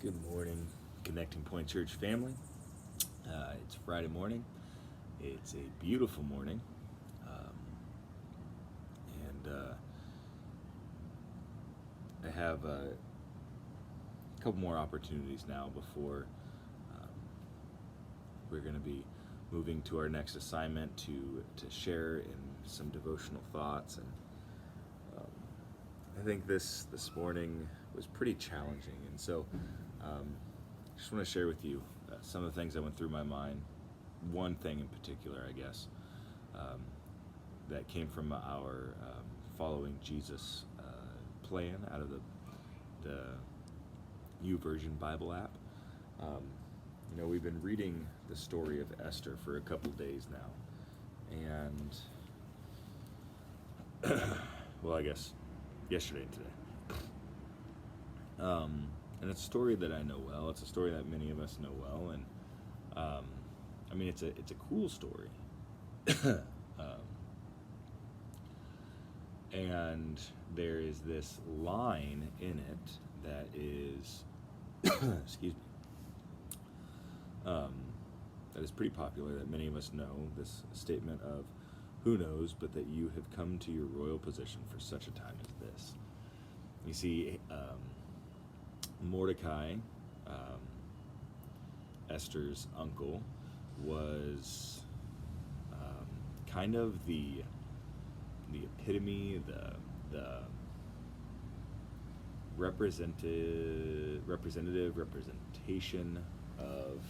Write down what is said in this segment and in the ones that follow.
Good morning, Connecting Point Church family. It's Friday morning. It's a beautiful morning. Um, and I have a couple more opportunities now before um, we're going to be moving to our next assignment to share in some devotional thoughts. And um, I think this morning was pretty challenging. And so I just want to share with you some of the things that went through my mind. One thing in particular, I guess, um, that came from our Following Jesus plan out of the YouVersion Bible app. We've been reading the story of Esther for a couple days now, and well, I guess yesterday and today. And it's a story that I know well. It's a story that many of us know well, and it's a cool story. And there is this line in it that is, excuse me, that is pretty popular, that many of us know. This statement of, "Who knows but that you have come to your royal position for such a time as this." You see, Mordecai, Esther's uncle, was kind of the epitome, the representation of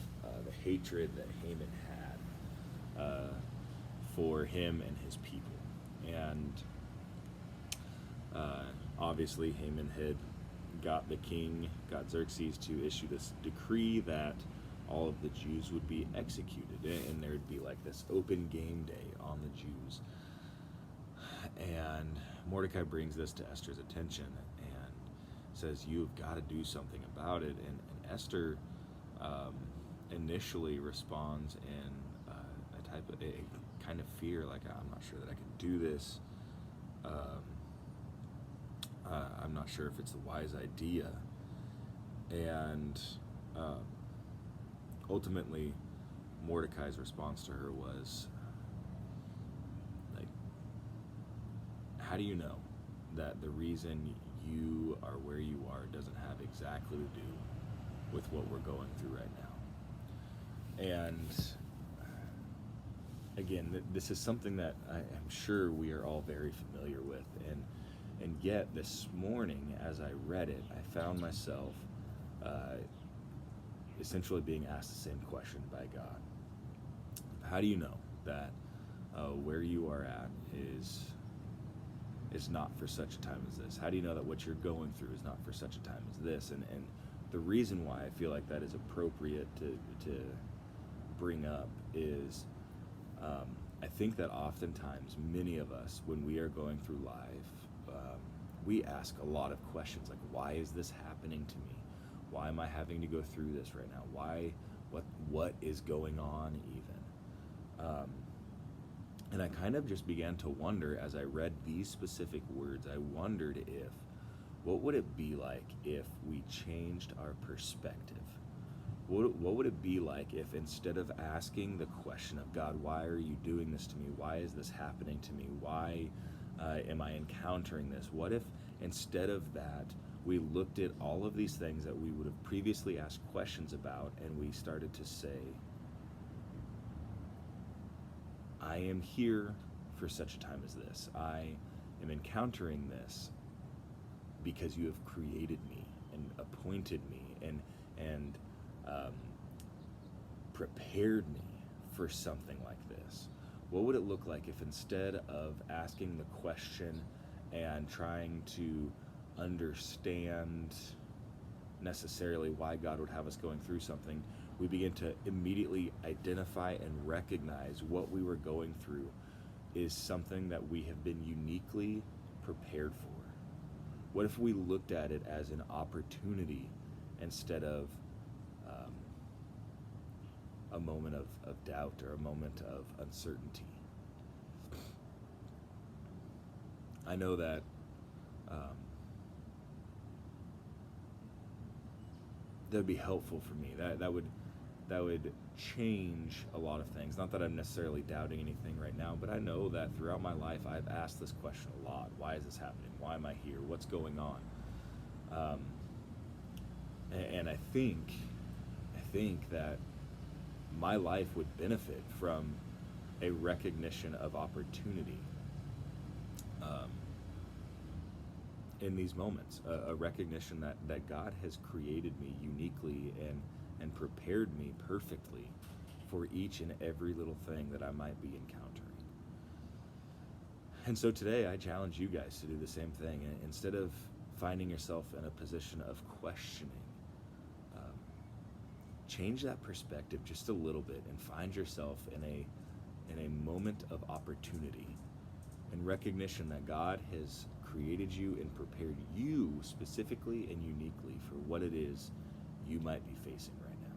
the hatred that Haman had for him and his people. And obviously Haman had got Xerxes to issue this decree that all of the Jews would be executed, and there'd be like this open game day on the Jews. And Mordecai brings this to Esther's attention and says, "You've got to do something about it." And Esther initially responds in a kind of fear, like, "I'm not sure that I can do this. I'm not sure if it's a wise idea." And ultimately, Mordecai's response to her was, like, "How do you know that the reason you are where you are doesn't have exactly to do with what we're going through right now?" And again, this is something that I am sure we are all very familiar with, and yet this morning, as I read it, I found myself essentially being asked the same question by God. How do you know that where you are at is not for such a time as this? How do you know that what you're going through is not for such a time as this? And the reason why I feel like that is appropriate to bring up is I think that oftentimes many of us, when we are going through life, we ask a lot of questions like, why is this happening to me? Why am I having to go through this right now? What is going on even? And I kind of just began to wonder as I read these specific words. I wondered what would it be like if we changed our perspective? What would it be like if, instead of asking the question of, "God, why are you doing this to me? Why is this happening to me? Why am I encountering this?" What if, instead of that, we looked at all of these things that we would have previously asked questions about, and we started to say, "I am here for such a time as this. I am encountering this because you have created me and appointed me and prepared me for something like this." What would it look like if, instead of asking the question and trying to understand necessarily why God would have us going through something, we begin to immediately identify and recognize what we were going through is something that we have been uniquely prepared for? What if we looked at it as an opportunity instead of a moment of doubt or a moment of uncertainty? I know that that would be helpful for me. That would change a lot of things. Not that I'm necessarily doubting anything right now, but I know that throughout my life I've asked this question a lot. Why is this happening? Why am I here? What's going on? And I think that my life would benefit from a recognition of opportunity in these moments, a recognition that God has created me uniquely and prepared me perfectly for each and every little thing that I might be encountering. And so today I challenge you guys to do the same thing. Instead of finding yourself in a position of questioning, change that perspective just a little bit and find yourself in a moment of opportunity and recognition that God has created you and prepared you specifically and uniquely for what it is you might be facing right now.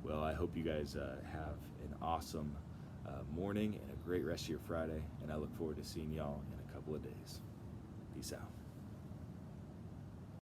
Well, I hope you guys have an awesome morning and a great rest of your Friday, and I look forward to seeing y'all in a couple of days. Peace out.